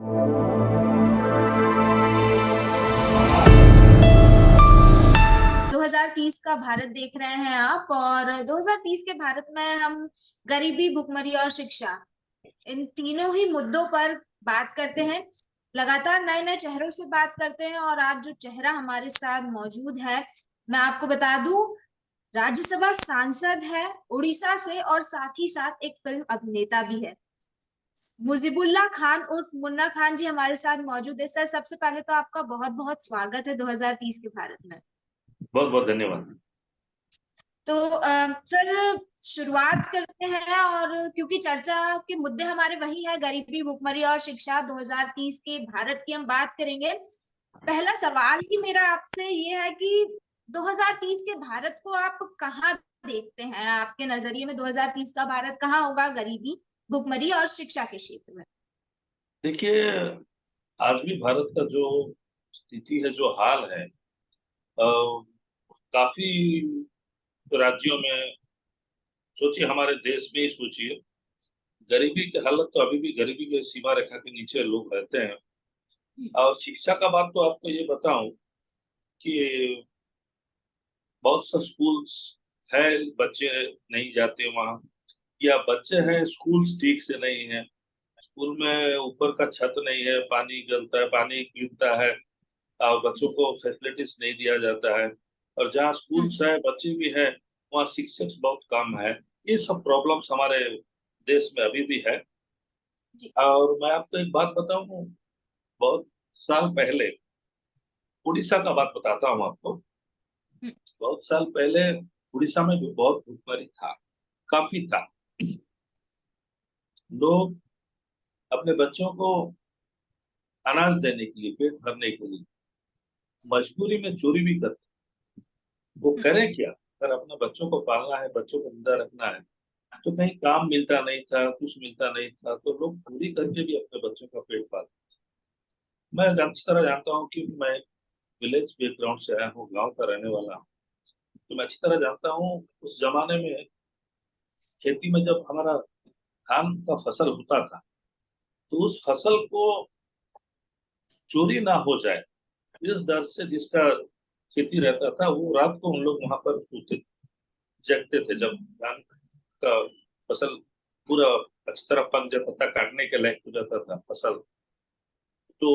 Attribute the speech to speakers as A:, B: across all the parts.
A: 2030 का भारत देख रहे हैं आप। और 2030 के भारत में हम गरीबी, भुखमरी और शिक्षा, इन तीनों ही मुद्दों पर बात करते हैं। लगातार नए नए चेहरों से बात करते हैं। और आज जो चेहरा हमारे साथ मौजूद है, मैं आपको बता दूं, राज्यसभा सांसद है उड़ीसा से, और साथ ही साथ एक फिल्म अभिनेता भी है। मुजीबुल्लाह खान उर्फ मुन्ना खान जी हमारे साथ मौजूद है। सर, सबसे पहले तो आपका बहुत बहुत स्वागत है 2030 के भारत में।
B: बहुत बहुत धन्यवाद।
A: तो सर, शुरुआत करते हैं। और क्योंकि चर्चा के मुद्दे हमारे वही है, गरीबी, भुखमरी और शिक्षा, 2030 के भारत की हम बात करेंगे। पहला सवाल ही मेरा आपसे ये है कि 2030 के भारत को आप कहाँ देखते हैं? आपके नजरिए में 2030 का भारत कहाँ होगा, गरीबी, भुखमरी और शिक्षा के क्षेत्र में?
B: देखिए, आज भी भारत का जो स्थिति है, जो हाल है, काफी राज्यों में, सोचिए हमारे देश में ही सोचिए, गरीबी की हालत तो अभी भी गरीबी की सीमा रेखा के नीचे लोग रहते हैं। और शिक्षा का बात तो आपको ये बताऊं कि बहुत से स्कूल्स है, बच्चे नहीं जाते वहाँ, या बच्चे हैं स्कूल ठीक से नहीं है, स्कूल में ऊपर का छत नहीं है, पानी गलता है, पानी गिरता है, और बच्चों
A: जी।
B: को फैसिलिटीज नहीं दिया जाता है। और जहाँ स्कूल्स है, बच्चे भी है, वहाँ शिक्षक बहुत कम है। ये सब प्रॉब्लम्स हमारे देश में अभी भी है।
A: जी।
B: और मैं आपको एक बात बताऊं, बहुत साल पहले, उड़ीसा का बात बताता हूँ आपको। बहुत साल पहले उड़ीसा में भी बहुत भूखमरी था, काफी था। लोग अपने बच्चों को अनाज देने के लिए, पेट भरने के लिए मजबूरी में चोरी भी करते। वो करें क्या? अगर अपने बच्चों को पालना है, बच्चों को जिंदा रखना है, तो कहीं काम मिलता नहीं था, कुछ मिलता नहीं था, तो लोग चोरी करके भी अपने बच्चों का पेट पालते। मैं अच्छी तरह जानता हूँ, क्योंकि मैं विलेज बैकग्राउंड से आया हूँ, गांव का रहने वाला हूँ। तो मैं अच्छी तरह जानता हूँ, उस जमाने में खेती में जब हमारा धान का फसल होता था, तो उस फसल को चोरी ना हो जाए, इस डर से जिसका खेती रहता था, वो रात को उन लोग वहां पर सोते थे, जगते थे। जब धान का फसल पूरा अच्छी तरह पक जाता था, काटने के लायक हो जाता था फसल, तो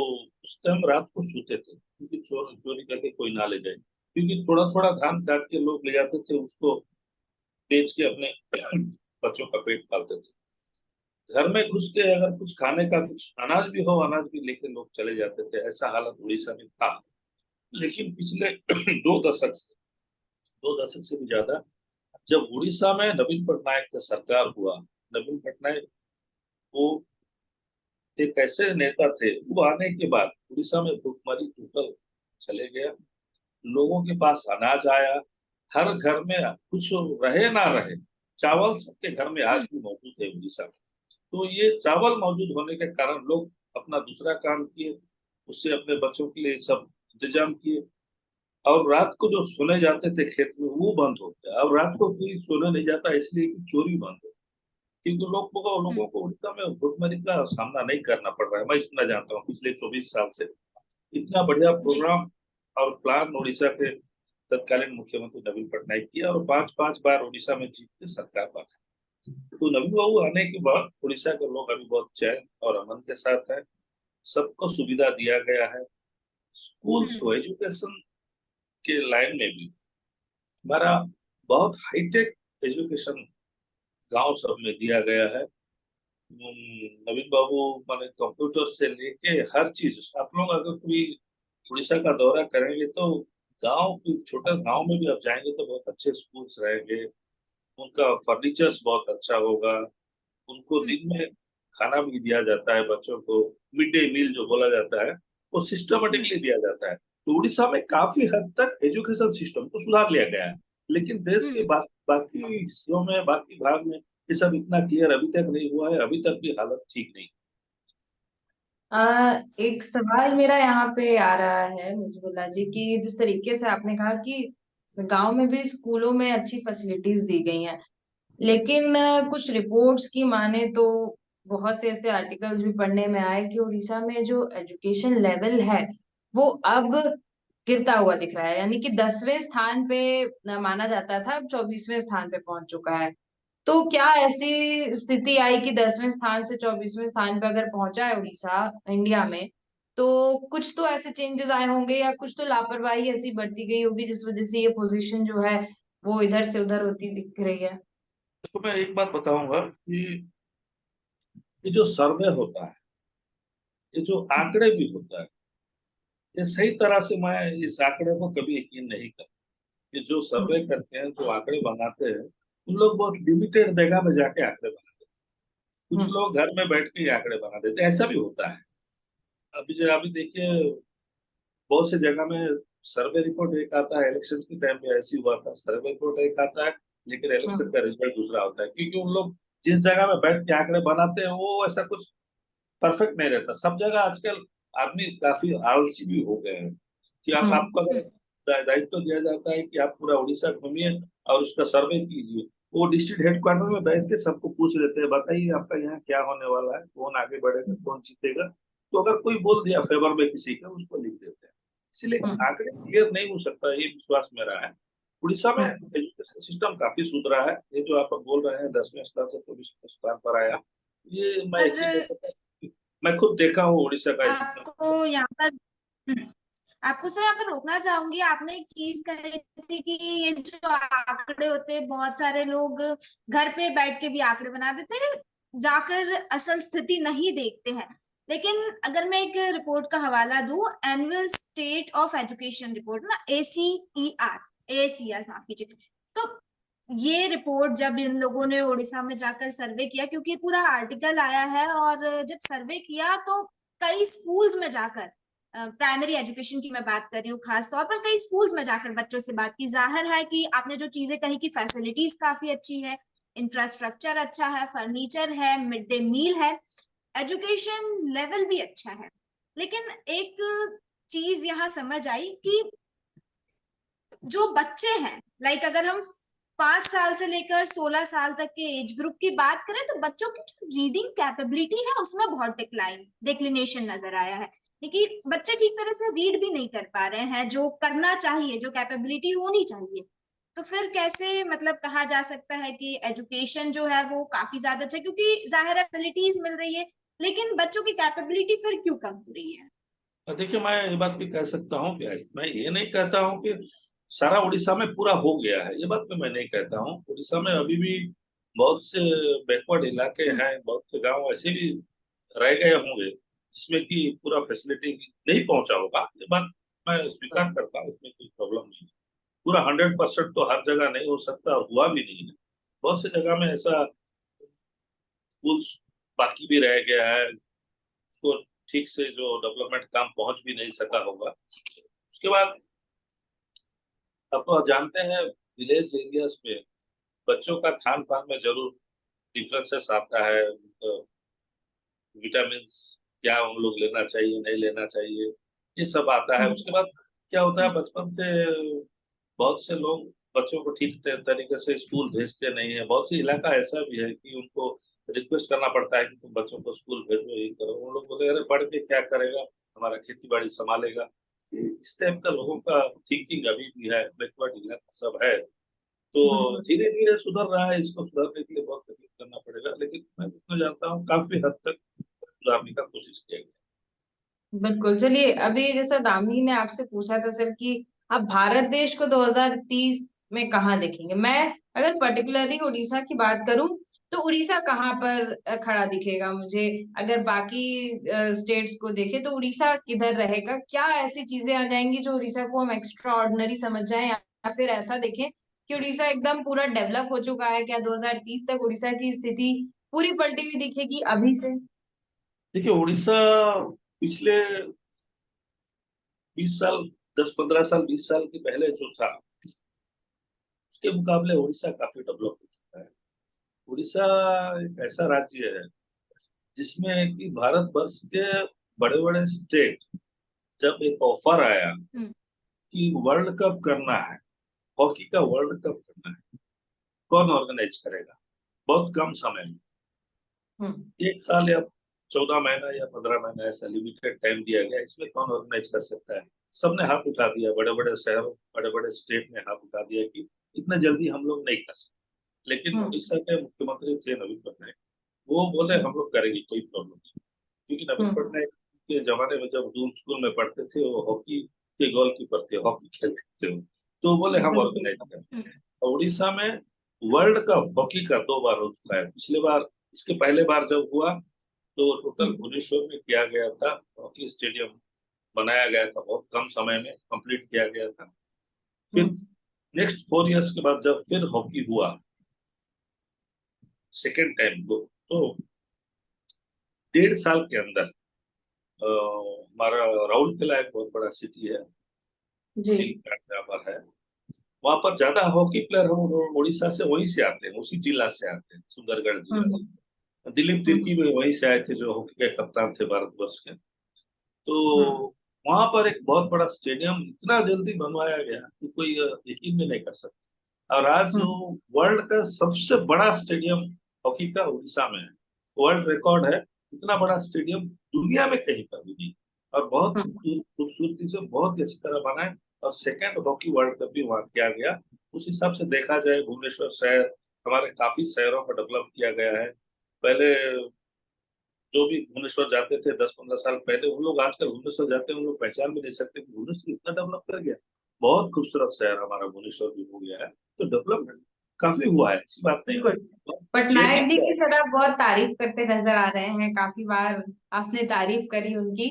B: उस टाइम रात को सोते थे, क्योंकि चोरी करके कोई ना ले जाए। क्योंकि थोड़ा थोड़ा धान काट के लोग ले जाते थे, उसको बेच के अपने बच्चों का पेट पालते थे। घर में घुस के अगर कुछ खाने का, कुछ अनाज भी हो, अनाज भी लेके लोग चले जाते थे। ऐसा हालत उड़ीसा में था। लेकिन पिछले दो दशक से भी ज्यादा, जब उड़ीसा में नवीन पटनायक का सरकार हुआ, नवीन पटनायक वो एक ऐसे नेता थे, वो आने के बाद उड़ीसा में भुखमरी टोटल चले गया। लोगों के पास अनाज आया, हर घर में, कुछ रहे ना रहे, चावल सबके घर में आज भी मौजूद है उड़ीसा में। तो ये चावल मौजूद होने के कारण लोग अपना दूसरा काम किए, उससे अपने बच्चों के लिए सब इंतजाम किए। और रात को जो सोने जाते थे खेत में, वो बंद हो गया। अब रात को कोई सोने नहीं जाता, इसलिए कि चोरी बंद हो। क्योंकि लोगों को उड़ीसा में भुखमरी का सामना नहीं करना पड़ रहा है। मैं इतना जानता हूँ, पिछले 24 साल से इतना बढ़िया
A: जी।
B: प्रोग्राम और प्लान उड़ीसा के तत्कालीन मुख्यमंत्री नवीन पटनायक किया, और 5-5 बार उड़ीसा में जीत के सरकार बना। तो नवीन बाबू आने के बाद उड़ीसा के लोग अभी बहुत चैन और अमन के साथ है। सबको सुविधा दिया गया है। स्कूल्स को, एजुकेशन के लाइन में भी हमारा बहुत हाईटेक एजुकेशन गांव सब में दिया गया है। नवीन बाबू माने कंप्यूटर से लेके हर चीज, आप लोग अगर कोई उड़ीसा का दौरा करेंगे तो गांव, कोई छोटा गांव में भी आप जाएंगे तो बहुत अच्छे स्कूल्स रहेंगे। उनका फर्नीचर्स बहुत अच्छा होगा। उनको दिन में खाना भी दिया जाता है बच्चों को, मिड डे मील जो बोला जाता है, वो सिस्टमेटिकली दिया जाता है। तो उड़ीसा में काफी हद तक एजुकेशन सिस्टम को सुधार लिया गया है। लेकिन देश के बाकी हिस्सों में, बाकी भाग में ये सब इतना क्लियर अभी तक नहीं हुआ है। अभी तक भी हालत ठीक नहीं।
C: एक सवाल मेरा यहाँ पे आ रहा है मुजबुल्ला जी, कि जिस तरीके से आपने कहा कि गांव में भी स्कूलों में अच्छी फैसिलिटीज दी गई हैं, लेकिन कुछ रिपोर्ट्स की माने तो बहुत से ऐसे आर्टिकल्स भी पढ़ने में आए कि उड़ीसा में जो एजुकेशन लेवल है वो अब गिरता हुआ दिख रहा है, यानी कि 10वें स्थान पे माना जाता था, अब 24वें स्थान पे पहुंच चुका है। तो क्या ऐसी स्थिति आई कि 10वें स्थान से 24वें स्थान पे अगर पहुंचा है उड़ीसा इंडिया में, तो कुछ तो ऐसे चेंजेस आए होंगे या कुछ तो लापरवाही ऐसी बढ़ती गई होगी जिस वजह से ये पोजीशन जो है वो इधर से उधर होती दिख रही है।
B: देखो, मैं एक बात बताऊंगा कि ये जो सर्वे होता है, ये जो आंकड़े भी होता है, ये सही तरह से मैं इस आंकड़े को कभी यकीन नहीं करता कि जो सर्वे करते हैं, जो आंकड़े बनाते हैं, उन लोग बहुत लिमिटेड जगह में जाके आंकड़े बनाते हैं। कुछ
C: हम्म।
B: लोग घर में बैठ के ही आंकड़े बना देते हैं, ऐसा भी होता है। अभी देखिए, बहुत सी जगह में सर्वे रिपोर्ट एक आता है, इलेक्शन के टाइम पे ऐसी हुआ था, सर्वे रिपोर्ट एक आता है लेकिन इलेक्शन
C: हम्म।
B: का रिजल्ट दूसरा होता है, क्योंकि उन लोग जिस जगह में बैठ के आंकड़े बनाते हैं वो ऐसा कुछ परफेक्ट नहीं रहता। सब जगह आजकल आदमी काफी आलसी भी हो गए हैं कि
C: हम्म।
B: आपको अगर दायित्व दिया जाता है कि आप पूरा उड़ीसा घूमिए और उसका सर्वे कीजिए, वो डिस्ट्रिक्ट हेडक्वार्टर में बैठ के सबको पूछ लेते हैं, बताइए आपका यहाँ क्या होने वाला है, कौन आगे बढ़ेगा, कौन जीतेगा। तो अगर कोई बोल दिया फेवर में किसी का, उसको लिख देते हैं। इसलिए
C: हम्म।
B: आंकड़े क्लियर नहीं हो सकता, ये विश्वास मेरा है। उड़ीसा में
C: हम्म।
B: एजुकेशन सिस्टम काफी सुधरा है। ये जो आप बोल रहे हैं 10वें स्थान से 24वें स्थान पर आया, ये मैं यकीन नहीं
A: पर
B: करता। मैं खुद देखा हूँ उड़ीसा का एजुकेशन।
A: आपको यहाँ पर आपको सर यहाँ पर रोकना चाहूंगी। आपने एक चीज कही थी कि ये जो आंकड़े होते हैं, बहुत सारे लोग घर पे बैठ के भी आंकड़े बना देते हैं, जाकर असल स्थिति नहीं देखते हैं। लेकिन अगर मैं एक रिपोर्ट का हवाला दूं, annual state of education report ना, ACER, ACR माफ कीजिए, तो ये रिपोर्ट जब इन लोगों ने उड़ीसा में जाकर सर्वे किया, क्योंकि ये पूरा आर्टिकल आया है, और जब सर्वे किया तो कई स्कूल्स में जाकर, प्राइमरी एजुकेशन की मैं बात कर रही हूँ खास तौर पर, कई स्कूल्स में जाकर बच्चों से बात की। जाहिर है कि आपने जो चीजें कही कि फैसिलिटीज काफी अच्छी है, इंफ्रास्ट्रक्चर अच्छा है, फर्नीचर है, मिड डे मील है, एजुकेशन लेवल भी अच्छा है। लेकिन एक चीज यहाँ समझ आई कि जो बच्चे हैं, लाइक अगर हम 5 साल से लेकर 16 साल तक के एज ग्रुप की बात करें, तो बच्चों की जो रीडिंग कैपेबिलिटी है उसमें बहुत डिक्लिनेशन नजर आया है। क्योंकि बच्चे ठीक तरह से रीड भी नहीं कर पा रहे हैं, जो करना चाहिए, जो कैपेबिलिटी होनी चाहिए। तो फिर कैसे मतलब कहा जा सकता है कि एजुकेशन जो है वो काफी ज्यादा अच्छा है, क्योंकि जाहिर है फैसिलिटीज मिल रही है, लेकिन बच्चों की कैपेबिलिटी फिर क्यों कम हो रही है?
B: और देखिए, मैं ये बात भी कह सकता हूँ कि मैं ये नहीं कहता हूँ कि सारा उड़ीसा में पूरा हो गया है, ये बात भी मैं नहीं कहता हूँ। उड़ीसा में अभी भी बहुत से बैकवर्ड इलाके हैं, बहुत से गांव ऐसे भी रह गए होंगे जिसमें कि पूरा फैसिलिटी नहीं पहुंचा होगा, ये बात मैं स्वीकार करता हूँ, इसमें कोई प्रॉब्लम नहीं है। पूरा 100% तो हर जगह नहीं हो सकता और हुआ भी नहीं है। बहुत सी जगह में ऐसा स्कूल्स बाकी भी रह गया है, उसको ठीक से जो डेवलपमेंट काम पहुंच भी नहीं सका होगा। उसके बाद अब तो आप जानते हैं, विलेज एरियाज में बच्चों का खान पान में जरूर डिफरेंसेस आता है। विटामिन क्या उन लोग लेना चाहिए, नहीं लेना चाहिए, ये सब आता है।
C: हम्म।
B: उसके बाद क्या होता है, बचपन से बहुत से लोग बच्चों को ठीक तरीके से स्कूल भेजते नहीं है। बहुत सी इलाका ऐसा भी है कि उनको रिक्वेस्ट करना पड़ता है कि तुम बच्चों को स्कूल भेजो, ये करो। उन लोग बोले, अरे पढ़ के क्या करेगा, हमारा खेती बाड़ी संभालेगा। इस टाइप का लोगों का थिंकिंग अभी भी है, बैकवर्ड इलाका सब है। तो
C: बिल्कुल।
B: धीरे धीरे सुधर रहा है, इसको सुधारने के लिए बहुत तकलीफ करना पड़ेगा, लेकिन मैं जितना जानता हूँ काफी हद तक सुधारने का कोशिश किया गया।
C: बिल्कुल, चलिए अभी जैसा दामिनी ने आपसे पूछा था सर कि आप भारत देश को 2030 में कहाँ देखेंगे, मैं अगर पर्टिकुलरली उड़ीसा की बात करूं तो उड़ीसा कहाँ पर खड़ा दिखेगा मुझे। अगर बाकी स्टेट्स को देखें तो उड़ीसा किधर रहेगा, क्या ऐसी चीजें आ जाएंगी जो उड़ीसा को हम एक्स्ट्रा ऑर्डिनरी समझ जाएं, या फिर ऐसा देखें कि उड़ीसा एकदम पूरा डेवलप हो चुका है, क्या 2030 तक उड़ीसा की स्थिति पूरी पलटी हुई दिखेगी अभी से।
B: देखिए, उड़ीसा पिछले 20 साल, 10-15 साल, 20 साल के पहले जो था, उसके मुकाबले उड़ीसा काफी डेवलप हो चुका है। उड़ीसा एक ऐसा राज्य है जिसमें कि भारत वर्ष के बड़े बड़े स्टेट, जब एक ऑफर आया
A: हम्म।
B: कि वर्ल्ड कप करना है, हॉकी का वर्ल्ड कप करना है, कौन ऑर्गेनाइज करेगा बहुत कम समय में, 1 साल या 14 महीना या 15 महीना ऐसा लिमिटेड टाइम दिया गया, इसमें कौन ऑर्गेनाइज कर सकता है। सबने हाथ उठा दिया, बड़े बड़े शहरों, बड़े बड़े स्टेट ने हाथ उठा दिया कि इतना जल्दी हम लोग नहीं कर सकते। लेकिन उड़ीसा के मुख्यमंत्री थे नवीन पटनायक, वो बोले हम लोग करेंगे, कोई प्रॉब्लम नहीं। क्योंकि नवीन पटनायक के जमाने में जब दूर स्कूल में पढ़ते थे, वो हॉकी के गोलकीपर थे, हॉकी खेलते थे वो। तो बोले हम ऑर्गेनाइज करें। और उड़ीसा में वर्ल्ड कप हॉकी का 2 बार हो चुका है। पिछले बार, इसके पहले बार जब हुआ तो टोटल भुवनेश्वर में किया गया था, हॉकी स्टेडियम बनाया गया था, बहुत कम समय में कंप्लीट किया गया था। फिर नेक्स्ट 4 इयर्स के बाद जब फिर हॉकी हुआ सेकेंड टाइम, तो 1.5 साल के अंदर हमारा राउरकेला एक बहुत बड़ा सिटी है, स्टील प्लांट जहाँ पर है, वहां पर ज्यादा हॉकी प्लेयर हम उड़ीसा से वहीं से आते हैं, उसी जिला से आते हैं, सुंदरगढ़ जिला से। दिलीप तिर्की भी वहीं से आए थे, जो हॉकी के कप्तान थे भारतवर्ष के। तो वहां पर एक बहुत बड़ा स्टेडियम इतना जल्दी बनवाया गया कि कोई यकीन भी नहीं कर सकता। और आज जो वर्ल्ड का सबसे बड़ा स्टेडियम हॉकी का उड़ीसा में है, वर्ल्ड रिकॉर्ड है। इतना बड़ा स्टेडियम दुनिया में कहीं पर भी नहीं, और बहुत खूबसूरती से बहुत ही अच्छी तरह बना है। और सेकेंड हॉकी वर्ल्ड कप भी वहाँ किया गया। उस हिसाब से देखा जाए, भुवनेश्वर शहर, हमारे काफी शहरों को डेवलप किया गया है। पहले जो भी भुवनेश्वर जाते थे 10-15 साल पहले, उन लोग आजकल भुवनेश्वर जाते हैं, उन लोग पहचान भी नहीं सकते कि भुवनेश्वर इतना डेवलप कर गया। बहुत खूबसूरत शहर हमारा भुवनेश्वर भी हो गया है। तो डेवलपमेंट काफी हुआ है, ऐसी बात नहीं है।
C: बिल्कुल।
B: चेंज
C: पटनायक जी
B: किया
C: की
B: है।
C: सर आप बहुत तारीफ करते नजर आ रहे हैं, काफी बार आपने तारीफ करी उनकी।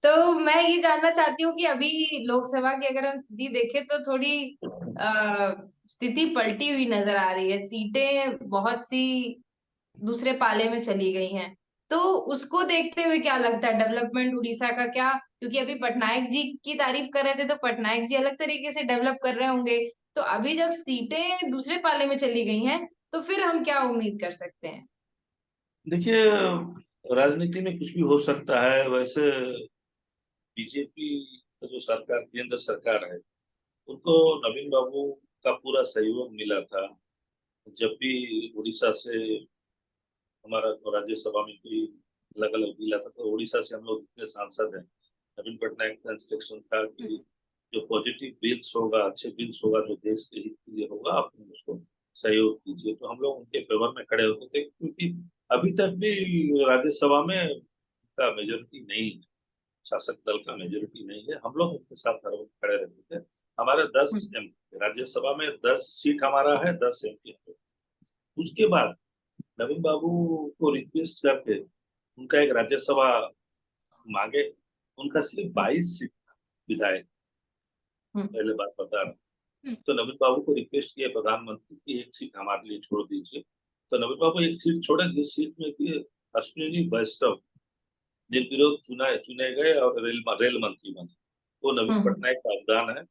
C: तो मैं ये जानना चाहती हूँ कि अभी लोकसभा की अगर हम स्थिति देखें तो थोड़ी स्थिति पलटी हुई नजर आ रही है। सीटें बहुत सी दूसरे पाले में चली गई हैं। तो उसको देखते हुए क्या लगता है डेवलपमेंट उड़ीसा का क्या, क्योंकि अभी पटनायक जी की तारीफ कर रहे थे तो पटनायक जी अलग तरीके से डेवलप कर रहे होंगे। तो अभी जब सीटें दूसरे पाले में चली गई हैं तो फिर हम क्या उम्मीद कर सकते हैं?
B: देखिए, राजनीति में कुछ भी हो सकता है। वैसे बीजेपी का जो सरकार, केंद्र सरकार है, उनको नवीन बाबू का पूरा सहयोग मिला था। जब भी उड़ीसा से हमारा तो राज्यसभा में कोई अलग अलग बिल आता, तो उड़ीसा से हम लोग जितने सांसद हैं, नवीन पटनायक का इंस्ट्रक्शन था कि जो पॉजिटिव बिल्स होगा, अच्छे बिल्स होगा, जो देश के हित के लिए होगा, आप उसको सहयोग कीजिए। तो हम लोग उनके फेवर में खड़े होते थे, क्योंकि अभी तक भी राज्यसभा में का मेजोरिटी नहीं है, शासक दल का मेजोरिटी नहीं है। हम लोग उनके साथ हर वक्त खड़े रहते थे। हमारे 10 एमपी राज्यसभा में, 10 सीट हमारा है, 10 एमपी। उसके बाद नवीन बाबू को रिक्वेस्ट करके उनका एक राज्यसभा मांगे। उनका सिर्फ 22 सीट था विधायक, पहले बात बता रहा हूँ। तो नवीन बाबू को रिक्वेस्ट किया प्रधानमंत्री की, एक सीट हमारे लिए छोड़ दीजिए। तो नवीन बाबू एक सीट छोड़े, जिस सीट में कि अश्विनी वैष्णव निर्विरोध चुने गए और रेल मंत्री बने। वो नवीन पटनायक का अवदान है।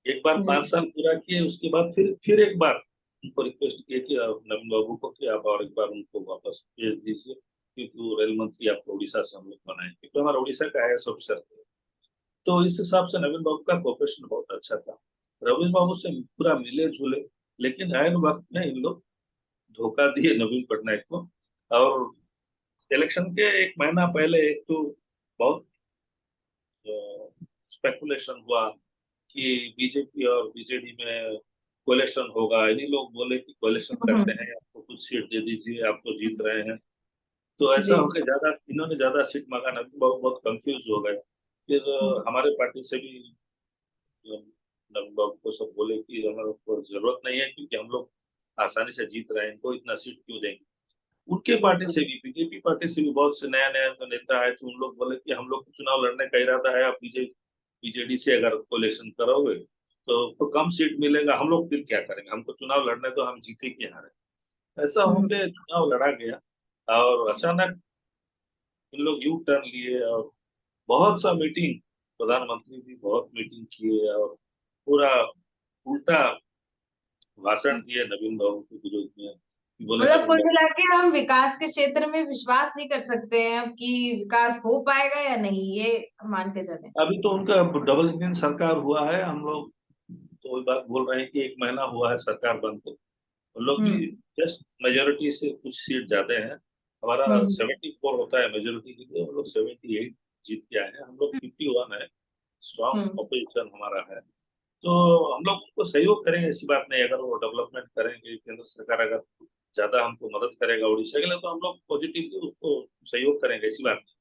B: एक बार 5 साल पूरा किए, उसके बाद फिर एक बार उनको रिक्वेस्ट किए कि नवीन बाबू को कि आप और एक बार उनको वापस भेज दीजिए, क्योंकि वो रेल मंत्री आपको उड़ीसा से हम लोग बनाए, क्योंकि हमारा उड़ीसा का आईएएस ऑफिसर थे। तो इस हिसाब से नवीन बाबू का कोऑपरेशन बहुत अच्छा था। रवीश बाबू से पूरा मिले जुले, लेकिन ऐन वक्त में इन लोग धोखा दिए नवीन पटनायक को। और इलेक्शन के 1 महीना पहले एक तो बहुत स्पेकुलेशन हुआ कि बीजेपी और बीजेडी में कोलेशन होगा। इन्हीं लोग बोले कि कोलेशन करते हैं, आपको कुछ सीट दे दीजिए, आप तो जीत रहे हैं। तो ऐसा
C: जी।
B: होकर इन्होंने ज्यादा सीट मांगा, नवीन बाबू बहुत कंफ्यूज हो गए। फिर हमारे पार्टी से भी नवीन बाबू को सब बोले कि हमारे को जरूरत नहीं है, क्योंकि हम लोग आसानी से जीत रहे हैं, इनको इतना सीट क्यों देंगे। उनके पार्टी से भी, बीजेपी पार्टी से भी बहुत से नया नया जो नेता आए थे, उन लोग बोले कि हम लोग को चुनाव लड़ने का इरादा है, आप बीजेडी से अगर कोलेशन करोगे तो कम सीट मिलेगा, हम लोग फिर क्या करेंगे, हमको चुनाव लड़ने तो हम जीते कि हारे। ऐसा होके चुनाव लड़ा गया। और अचानक इन लोग यू टर्न लिए, और बहुत सा मीटिंग, प्रधानमंत्री भी बहुत मीटिंग किए, और पूरा उल्टा भाषण दिए नवीन बाबू के विरोध में, कि बोले
C: मतलब
B: नवीन
C: कुल
B: बाबू।
C: मिला के हम विकास के क्षेत्र में विश्वास नहीं कर सकते हैं अब कि विकास हो पाएगा या नहीं, ये मान के चले।
B: अभी तो उनका डबल इंजन सरकार हुआ है। हम लोग तो वही बात बोल रहे हैं कि 1 महीना हुआ है सरकार बन के, उन लोग भी जस्ट मेजोरिटी से कुछ सीट ज्यादा हैं। हमारा
C: हम्म
B: 74 होता है मेजोरिटी के लिए, हम लोग 78 जीत के आए हैं, हम लोग 51 है, स्ट्रॉन्ग
C: हम्म
B: ऑपोजिशन हमारा है। तो हम लोग उनको सहयोग करेंगे, ऐसी बात नहीं। अगर वो डेवलपमेंट करेंगे, केंद्र सरकार अगर ज्यादा हमको मदद करेगा उड़ीसा के लिए, तो हम लोग पॉजिटिवली उसको सहयोग करेंगे, ऐसी बात नहीं।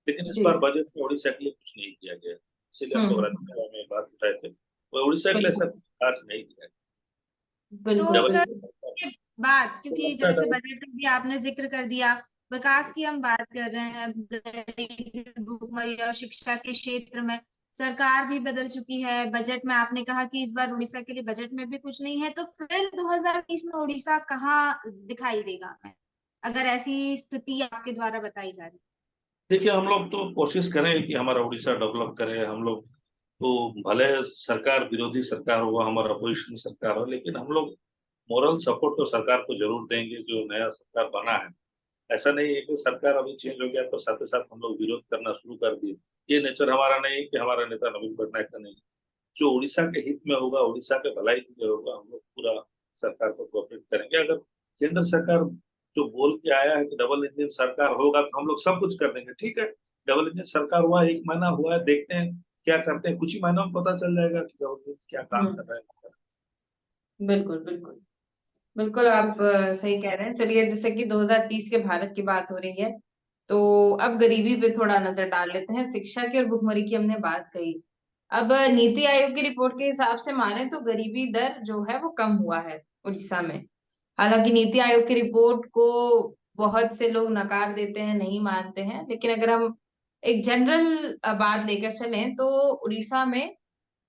B: लेकिन इस
C: जी।
B: बार बजट में उड़ीसा के लिए कुछ नहीं किया गया, इसीलिए हम लोग
C: हम्म।
B: राज्यसभा में बात उठाए थे, तो उड़ीसा के लिए
C: बिल्कुल
B: ऐसा कुछ खास नहीं किया
A: तो
C: बिल्कुल
B: गया।
A: सर
C: बिल्कुल।
A: ये बात,
B: तो
A: क्योंकि
B: लगता
A: जैसे
B: है
A: बजट में भी आपने जिक्र कर दिया, विकास की हम बात कर रहे हैं, गरीबी, भुखमरी और शिक्षा के क्षेत्र में सरकार भी बदल चुकी है। बजट में आपने कहा कि इस बार उड़ीसा के लिए बजट में भी कुछ नहीं है, तो फिर 2030 में उड़ीसा कहाँ दिखाई देगा हमें, अगर ऐसी स्थिति आपके द्वारा बताई जा रही
B: देखिए, हम लोग तो कोशिश करेंगे कि हमारा उड़ीसा डेवलप करे। हम लोग तो भले सरकार, विरोधी सरकार हो, हमारा अपोजिशन सरकार हो, लेकिन हम लोग मोरल सपोर्ट तो सरकार को जरूर देंगे जो नया सरकार बना है। ऐसा नहीं है कि सरकार अभी चेंज हो गया तो साथ ही साथ हम लोग विरोध करना शुरू कर दिए। ये नेचर हमारा नहीं है कि हमारा नेता नवीन पटनायक का नहीं। जो उड़ीसा के हित में होगा, उड़ीसा के भलाई के लिए होगा, हम लोग पूरा सरकार को कोऑपरेट करेंगे। अगर केंद्र सरकार जो बोल के आया है कि डबल इंजन सरकार होगा, तो हम लोग सब कुछ कर देंगे, ठीक है। डबल इंजन सरकार हुआ, 1 महीना हुआ है, देखते हैं क्या करते हैं। कुछ ही महीनों में पता चल जाएगा कि डबल इंजन क्या काम
C: हम्म।
B: कर रहा है।
C: बिल्कुल बिल्कुल। बिल्कुल आप सही कह रहे हैं। चलिए, जैसे कि 2030 के भारत की बात हो रही है, तो अब गरीबी पे थोड़ा नजर डाल लेते हैं। शिक्षा की और भुखमरी की हमने बात कही। अब नीति आयोग की रिपोर्ट के हिसाब से माने तो गरीबी दर जो है वो कम हुआ है उड़ीसा में। हालांकि नीति आयोग की रिपोर्ट को बहुत से लोग नकार देते हैं, नहीं मानते हैं, लेकिन अगर हम एक जनरल बात लेकर चलें तो उड़ीसा में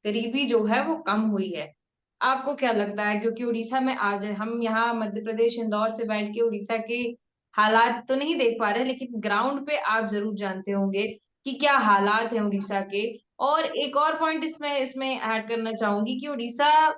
C: गरीबी जो है वो कम हुई है। आपको क्या लगता है? क्योंकि उड़ीसा में आज हम यहाँ मध्य प्रदेश इंदौर से बैठ के उड़ीसा के हालात तो नहीं देख पा रहे, लेकिन ग्राउंड पे आप जरूर जानते होंगे कि क्या हालात हैं उड़ीसा के। और एक और पॉइंट इसमें इसमें ऐड करना चाहूंगी कि उड़ीसा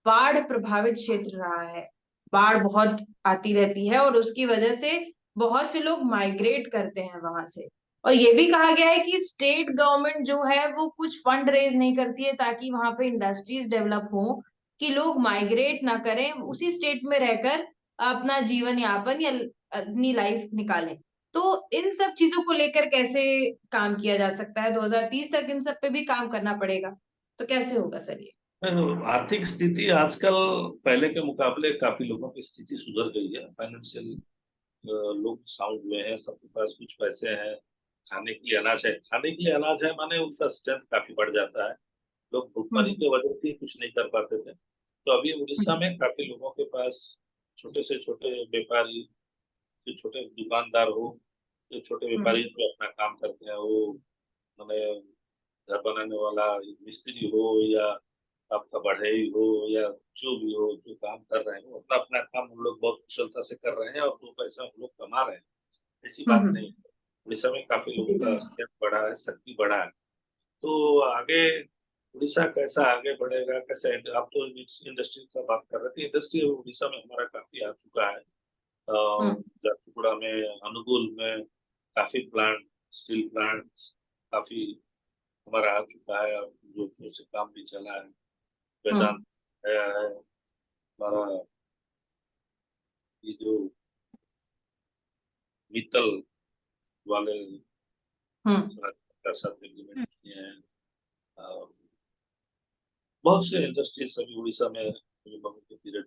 C: बाढ़ प्रभावित क्षेत्र रहा है। बाढ़ बहुत आती रहती है और उसकी वजह से बहुत से लोग माइग्रेट करते हैं वहां से। और ये भी कहा गया है कि स्टेट गवर्नमेंट जो है वो कुछ फंड रेज नहीं करती है ताकि वहां पे इंडस्ट्रीज डेवलप हो, कि लोग माइग्रेट ना करें, उसी स्टेट में रहकर अपना जीवन यापन या अपनी लाइफ निकालें। तो इन सब चीजों को लेकर कैसे काम किया जा सकता है? 2030 तक इन सब पे भी काम करना पड़ेगा, तो कैसे होगा सर ये?
B: आर्थिक स्थिति आजकल पहले के मुकाबले काफी लोगों की स्थिति सुधर गई है। फाइनेंशियल लोग साउंड हुए हैं, सबके पास कुछ पैसे हैं, खाने के लिए अनाज है। खाने के लिए अनाज है माने उनका स्ट्रेंथ काफी बढ़ जाता है। लोग भुखमरी
C: हम्म
B: की वजह से कुछ नहीं कर पाते थे, तो अभी उड़ीसा
C: हम्म
B: में काफी लोगों के पास, छोटे से छोटे व्यापारी, जो छोटे दुकानदार हो, जो छोटे व्यापारी
C: हम्म
B: जो अपना काम करते हैं, वो मैंने घर बनाने वाला मिस्त्री हो या आपका बढ़ई हो या जो भी हो, जो काम कर रहे हैं, वो अपना अपना काम हम लोग बहुत कुशलता से कर रहे हैं और 2 पैसा हम लोग कमा रहे हैं। ऐसी बात नहीं
C: हम्म।
B: है। उड़ीसा में काफी लोगों
C: जी।
B: का स्ट्रेंथ बढ़ा है, शक्ति बढ़ा है। तो आगे उड़ीसा कैसा आगे बढ़ेगा, कैसे, आप तो इंडस्ट्री का बात कर रहे थे। इंडस्ट्री उड़ीसा में हमारा काफी आ चुका है।
C: हम्म
B: झारसुगुड़ा में, अनुगुल में काफी प्लांट, स्टील प्लांट काफी हमारा आ चुका है, और जो जोर से काम भी चला है। वेदांत
C: हम्म
B: आया है हमारा। ये जो मित्तल वाले
C: हम्म।
B: का साथ एग्रीमेंट
A: है।
B: किए हैं। और बहुत से इंडस्ट्रीज अभी उड़ीसा में बहुत के पीरियड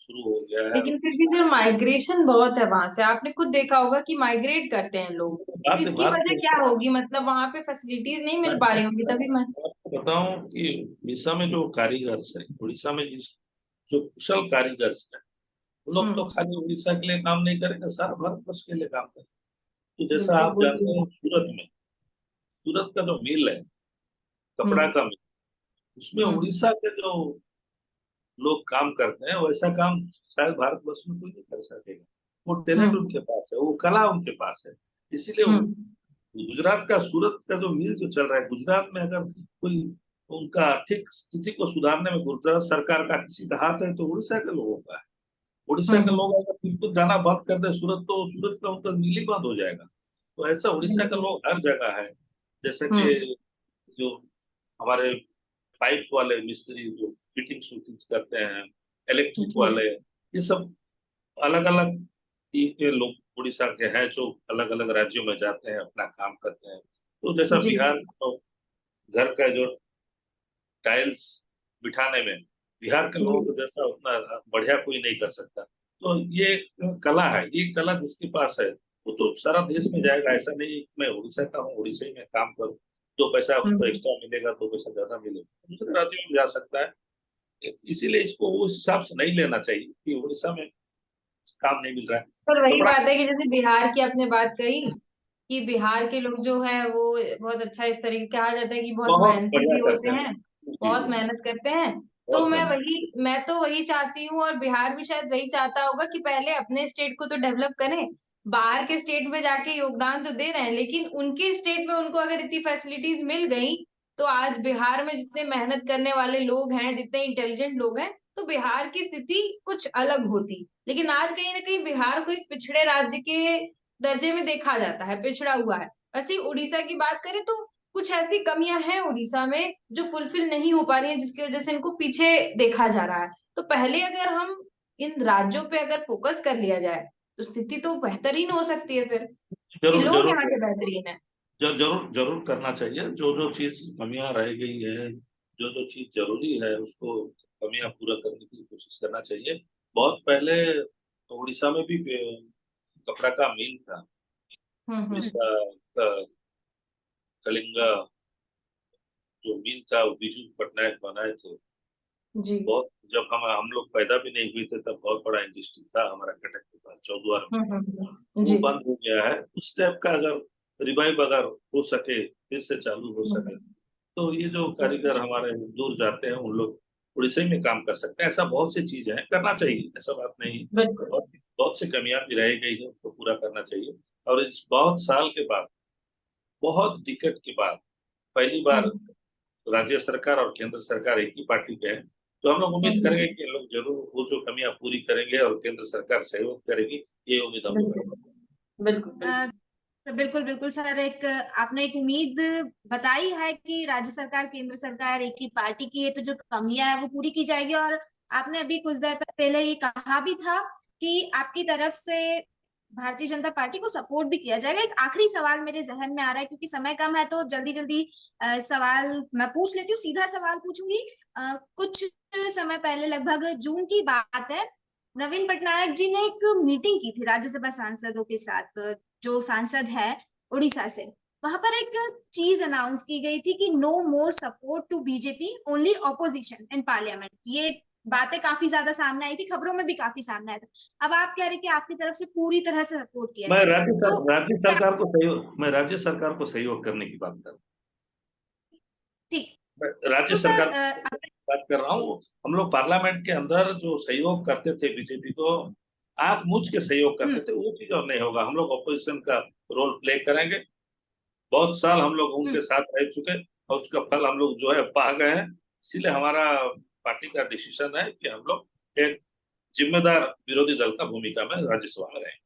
B: शुरू हो गया है।
C: लेकिन फिर भी जो माइग्रेशन बहुत है वहां से, आपने खुद देखा होगा कि माइग्रेट करते हैं लोग, तो
B: बात
C: इसकी
B: बात
C: वजह क्या होगी? मतलब वहां पे फैसिलिटीज नहीं
B: मैं
C: मिल पा रही होंगी तभी मैं।
B: आपको बताऊं कि उड़ीसा में जो कारीगर है, उड़ीसा में जिस जो कुशल कारीगर है, वो लोग तो
C: हम्म।
B: खाली उड़ीसा के लिए काम नहीं करेंगे, सारा भारतवर्ष के लिए काम करेंगे। तो जैसा
C: बिल्कुल
B: आप जानते
C: बिल्कुल।
B: हैं, सूरत में, सूरत का जो मिल है, कपड़ा
C: हम्म
B: का मिल, उसमें
C: हम्म
B: उड़ीसा के जो लोग काम करते हैं, वैसा काम शायद भारतवर्ष में कोई नहीं कर सकेगा। वो टैलेंट
C: हम्म
B: उनके पास है, वो कला उनके पास है। इसीलिए
C: हम्म
B: गुजरात का, सूरत का जो मिल जो चल रहा है, गुजरात में अगर कोई उनका आर्थिक स्थिति को सुधारने में गुजरात सरकार का किसी का हाथ है, तो उड़ीसा के लोगों का है। उड़ीसा के
C: हम्म।
B: लोग अगर बिल्कुल जाना बंद कर दे सूरत, तो सूरत का उनका मिल ही बंद हो जाएगा। तो ऐसा उड़ीसा के
C: बिल्कुल।
B: लोग हर जगह है। जैसे
C: हम्म
B: कि जो हमारे पाइप वाले मिस्त्री जो फिटिंग शूटिंग करते हैं, इलेक्ट्रिक
C: जी।
B: वाले, ये सब अलग अलग ये लोग उड़ीसा के हैं जो अलग अलग राज्यों में जाते हैं, अपना काम करते हैं। तो जैसा
C: जी
B: बिहार तो घर का जो टाइल्स बिठाने में बिहार के लोगों को जैसा उतना बढ़िया कोई नहीं कर सकता। तो ये कला है, ये कला जिसके पास है वो तो सारा देश में जाएगा। ऐसा नहीं है कि मैं उड़ीसा का हूँ, उड़ीसा ही में काम करूँ, 2 पैसा उसको एक्स्ट्रा मिलेगा, 2 पैसा ज्यादा मिलेगा, दूसरे राज्यों में जा सकता है। इसीलिए इसको उस हिसाब से नहीं लेना चाहिए कि उड़ीसा में काम नहीं मिल रहा है।
C: पर वही
B: कपड़ा
C: बात है कि जैसे बिहार की आपने बात कही कि बिहार के लोग जो है वो बहुत अच्छा, इस तरीके कहा जाता है कि बहुत
B: बहुत
C: मेहनती
B: बढ़िया
C: भी
B: करते
C: होते
B: हैं।
C: हैं,
B: जी,
C: बहुत
B: जी,
C: मेहनत करते हैं। तो
B: बहुत मेहनत।
C: मैं तो वही चाहती हूँ, और बिहार भी शायद वही चाहता होगा कि पहले अपने स्टेट को तो डेवलप करें। बाहर के स्टेट में जाके योगदान तो दे रहे हैं, लेकिन उनके स्टेट में उनको अगर इतनी फैसिलिटीज मिल गई, तो आज बिहार में जितने मेहनत करने वाले लोग हैं, जितने इंटेलिजेंट लोग हैं, तो बिहार की स्थिति कुछ अलग होती। लेकिन आज कहीं ना कहीं बिहार को एक पिछड़े राज्य के दर्जे में देखा जाता है, पिछड़ा हुआ है। वैसे ही उड़ीसा की बात करें तो कुछ ऐसी कमियां हैं उड़ीसा में जो फुलफिल नहीं हो पा रही हैं, जिसकी वजह से इनको पीछे देखा जा रहा है। तो पहले अगर हम इन राज्यों पे अगर फोकस कर लिया जाए, तो स्थिति तो बेहतरीन हो सकती है फिर, कि
B: जरूर
C: लोग
B: जरूर
C: यहाँ के बेहतरीन है।
B: जरूर जरूर करना चाहिए। जो जो चीज कमियां रह गई है, जो जो चीज जरूरी है, उसको कमियां पूरा करने की कोशिश करना चाहिए। बहुत पहले उड़ीसा में भी कपड़ा का मिल था।
C: हम्म।
B: उड़ीसा का कलिंगा जो मिल था वो बिजू पटनायक बनाए थे।
C: जी।
B: बहुत जब हम लोग पैदा भी नहीं हुए थे तब बहुत बड़ा इंडस्ट्री था हमारा कटक के पास चौद्वार में। वो
C: जी।
B: बंद हो गया है। उस टाइप का अगर रिवाइव अगर हो सके, फिर से चालू हो सके,
C: हम्म।
B: तो ये जो कारीगर हमारे दूर जाते हैं उन लोग उड़ीसा ही में काम कर सकते हैं। ऐसा बहुत सी चीजें हैं, करना चाहिए, ऐसा बात नहीं।
C: बिल्कुल।
B: बहुत बहुत सी कमियां भी रह गई है, उसको पूरा करना चाहिए। और इस बहुत साल के बाद, बहुत दिक्कत के बाद पहली बार
C: हम्म।
B: राज्य सरकार और केंद्र सरकार एक ही पार्टी के हैं। तो हम लोग उम्मीद
C: हम्म।
B: करेंगे कि ये लोग जरूर वो जो कमियां पूरी करेंगे और केंद्र सरकार सहयोग करेगी। ये उम्मीद हम लोग
C: बिल्कुल
B: करेंगे।
C: बिल्कुल बिल्कुल।
A: अ, बिल्कुल बिल्कुल सर, एक आपने एक उम्मीद बताई है कि राज्य सरकार केंद्र सरकार एक ही पार्टी की है, तो जो कमियां है वो पूरी की जाएगी। और आपने अभी कुछ देर पहले ये कहा भी था कि आपकी तरफ से भारतीय जनता पार्टी को सपोर्ट भी किया जाएगा। एक आखिरी सवाल मेरे जहन में आ रहा है, क्योंकि समय कम है, तो जल्दी जल्दी सवाल मैं पूछ लेती हूँ, सीधा सवाल पूछूंगी। कुछ समय पहले, लगभग जून की बात है, नवीन पटनायक जी ने एक मीटिंग की थी राज्यसभा सांसदों के साथ, जो सांसद है उड़ीसा से। वहां पर एक चीज अनाउंस की गई थी कि no more support to BJP, only opposition in parliament. ये बातें काफी ज्यादा सामने आई थी, खबरों में भी काफी सामने आया था। अब आप कह रहे हैं कि आपकी तरफ से पूरी तरह से सपोर्ट किया
B: मैं
A: जाएगा, तो क्या?
B: राज्य सरकार को सहयोग करने की बात कर रहा हूँ।
A: ठीक।
B: मैं राज्य
A: तो
B: सरकार
A: सर
B: की बात कर रहा हूँ। हम लोग पार्लियामेंट के अंदर जो सहयोग करते थे बीजेपी को, आंख मूंझ के सहयोग करते
A: हम्म
B: थे, वो चीज अब नहीं होगा। हम लोग ऑपोजिशन का रोल प्ले करेंगे। बहुत साल हम लोग उनके
A: हम्म
B: साथ रह चुके और उसका फल हम लोग जो है पा गए हैं। इसीलिए हमारा पार्टी का डिसीजन है कि हम लोग एक जिम्मेदार विरोधी दल का भूमिका में राज्यसभा में रहेंगे।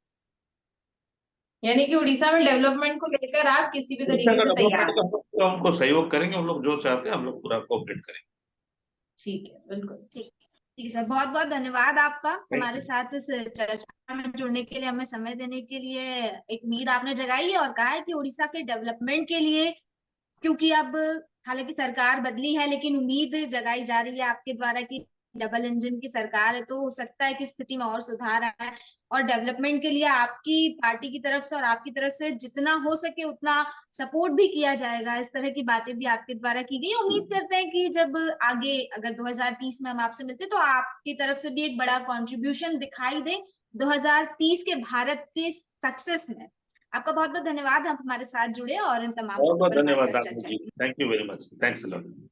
C: यानी कि उड़ीसा में
A: ठीक
C: डेवलपमेट को लेकर आप किसी भी
B: उड़ीसा
C: तरीके
B: का
C: से
B: डेवलपमेंट
C: तैयार
B: का
C: हैं।
B: हम लोग पूरा उनको सहयोग करेंगे। हम लोग जो चाहते हैं हम लोग पूरा कोऑपरेट करेंगे।
C: ठीक है, बिल्कुल।
A: ठीक ठीक है, बहुत बहुत धन्यवाद आपका
B: थैंक
A: हमारे
B: यू।
A: साथ इस चर्चा में जुड़ने के लिए, हमें समय देने के लिए। एक उम्मीद आपने जगाई है और कहा है कि उड़ीसा के डेवलपमेंट के लिए, क्योंकि अब हालांकि सरकार बदली है, लेकिन उम्मीद जगाई जा रही है आपके द्वारा कि डबल इंजन की सरकार है, तो हो सकता है कि स्थिति में और सुधार आए। और डेवलपमेंट के लिए आपकी पार्टी की तरफ से और आपकी तरफ से जितना हो सके उतना सपोर्ट भी किया जाएगा। इस तरह की बातें भी आपके द्वारा की गई। उम्मीद करते हैं कि जब आगे अगर 2030 में हम आपसे मिलते तो आपकी तरफ से भी एक बड़ा कंट्रीब्यूशन दिखाई दे 2030 के भारत के सक्सेस में। आपका बहुत बहुत धन्यवाद, आप हमारे साथ जुड़े और इन तमाम
B: बहुत
A: मुद्दों
B: बहुत
A: पर हमारे
B: धन्यवाद
A: साथ
B: आपको
A: चर्चा
B: जी।
A: की।
B: Thank you very much. Thanks a lot.